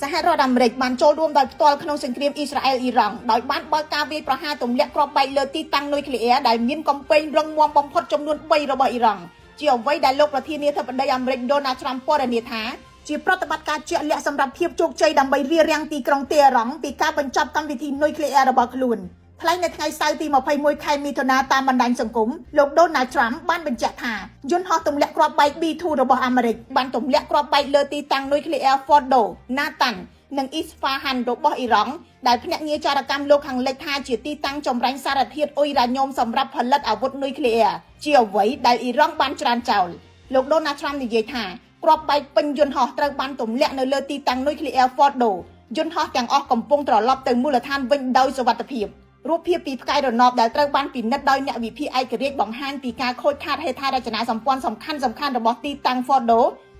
សហរដ្ឋអាមេរិកបានចូលរួមដោយផ្ទាល់ក្នុងសង្គ្រាមអ៊ីស្រាអែលអ៊ីរ៉ង់ដោយបានបើកការវាយប្រហារទម្លាក់គ្រាប់បែកលើទីតាំងនុយក្លេអ៊ែរដែលមានកំពែងរឹងមាំបំផុតចំនួន3របស់អ៊ីរ៉ង់ជាអ្វីដែលលោកប្រធានាធិបតីអាមេរិកដូណាល់ត្រាំពណ៌នាថាជាប្រតិបត្តិការជាក់លាក់សម្រាប់ភាពជោគជ័យដើម្បីរារាំងទីក្រុងតេហឺរ៉ង់ពីការបញ្ចប់កម្មវិធីនុយក្លេអ៊ែររបស់ខ្លួនថ្លែងនៅថ្ងៃសៅរ៍ទី21ខែមិថុនាតាមបណ្ដាញសង្គមលោកដូណាល់ត្រាំបានបញ្ជាក់ថាយន្តហោះទម្លាក់គ្រាប់បែក B2 របស់អាមេរិកបានទម្លាក់គ្រាប់បែកលើទីតាំងនុយក្លេអ៊ែរ Fordo, Natanz និង Isfahan របស់អ៊ីរ៉ង់ដែលភ្នាក់ងារចារកម្មលោកខាងលិចថាជាទីតាំងចម្រាញ់សារធាតុអ៊ុយរ៉ាញ៉ូមសម្រាប់ផលិតអាវុធនុយក្លេអ៊ែរជាអ្វីដែលអ៊ីរ៉ង់បានច្រានចោលលោកដូណាល់ត្រាំនិយាយថាគ្រាប់បែកពេញយន្តហោះត្រូវបានទម្លាក់នៅលើទីតាំងនុយក្លេអ៊ែរ Fordo យន្តហោះទាំងអស់កំពុងត្រឡប់ទៅមូលដ្ឋានវិញដោយសុវត្ថិភាពរូបភាពពីផ្កាយរណបដែលត្រូវបានពិនិត្យដោយអ្នកវិភាគឯករាជ្យបង្ហាញពីការខូចខាតហេដ្ឋារចនាសម្ព័ន្ធសំខាន់ៗរបស់ទីតាំង Fordo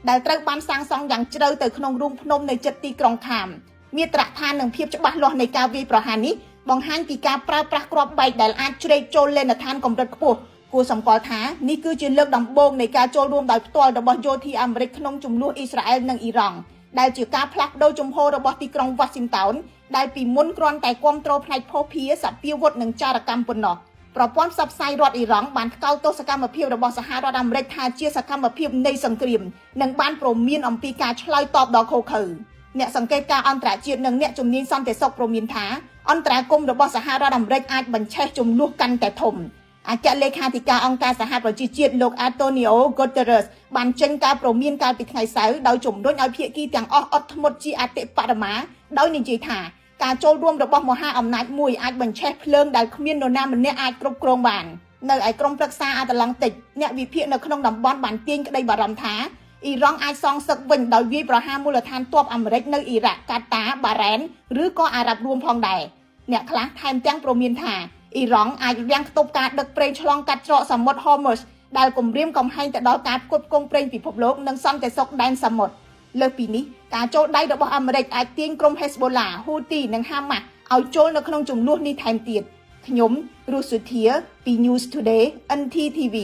ដែលត្រូវបានសាងសង់យ៉ាងជ្រៅទៅក្នុងរូងភ្នំនៅជិតទីក្រុងខាមមាត្រដ្ឋាននិងភាពច្បាស់លាស់នៃការវាយប្រហារនេះបង្ហាញពីការប្រើប្រាស់គ្រាប់បែកដែលអាចជ្រែកចូលលេនដ្ឋានកម្រិតខ្ពស់គួរសម្គាល់ថានេះគឺជាលើកដំបូងនៃការចូលរួមដោយផ្ទាល់របស់យោធាអាមេរិកក្នុងជំនួសអ៊ីស្រាអែលនិងអ៊ីរ៉ង់ដែលជាការផ្លាស់ប្ដូរជំហររបស់ទីក្រុង Washington ដែលពីមុនគ្រាន់តែគាំទ្រផ្នែកភស្តុភារសពាវុធនិងចារកម្មប៉ុណ្ណោះប្រព័ន្ធផ្សព្វផ្សាយរដ្ឋអ៊ីរ៉ង់បានថ្កោលទោសកម្មភាពរបស់សហរដ្ឋអាមេរិកថាជាសកម្មភាពនៃសង្គ្រាមនិងបានព្រមានអំពីការឆ្លើយតបដ៏ឃោរឃៅអ្នកសង្កេតការណ៍អន្តរជាតិនិងអ្នកជំនាញសន្តិសុខព្រមានថាអន្តរាគមន៍របស់សហរដ្ឋអាមេរិកអាចបញ្ឆេះចំនួនកាន់តែធំអគ្គលេខាធិការអង្គការសហប្រជាជាតិលោក Antonio Guterres បានចេញការព្រមានកាលពីថ្ងៃសៅរ៍ដោយជំរុញឲ្យភាគីទាំងអស់អត់ធ្មត់ជាអតិបរមាដោយនិយាយថាការចូលរួមរបស់មហាអំណាចមួយអាចបញ្ឆេះភ្លើងដែលគ្មាននរណាម្នាក់អាចគ្រប់គ្រងបាននៅឯក្រុមប្រឹក្សាអាត្លង់តិកអ្នកវិភាគនៅក្នុងតំបន់បានទាញក្តីបារម្ភថាអ៊ីរ៉ង់អាចសងសឹកវិញដោយវាយប្រហារមូលដ្ឋានទ័ពអាមេរិកនៅអ៊ីរ៉ាក់កាតាបារ៉ែនឬក៏អារ៉ាប់រួមផងដែរអ្នកខ្លះថែមទាំងព្រមានថាអ៊ីរ៉ង់អាចរាំងខ្ទប់ការដឹកប្រេងឆ្លងកាត់ច្រកសមុទ្រ Hormuz ដែលគំរាមកំហែងទៅដល់ការផ្គត់ផ្គង់ប្រេងពិភពលោកនិងសន្តិសុខដែនសមុទ្រលើសពីនេះការចូលដៃរបស់អាមេរិកអាចទាញក្រុម Hezbollah, Houthi និង Hamas ឲ្យចូលនៅក្នុងជំនួសនេះថែមទៀតខ្ញុំរស់សុធាពី News Today NTTV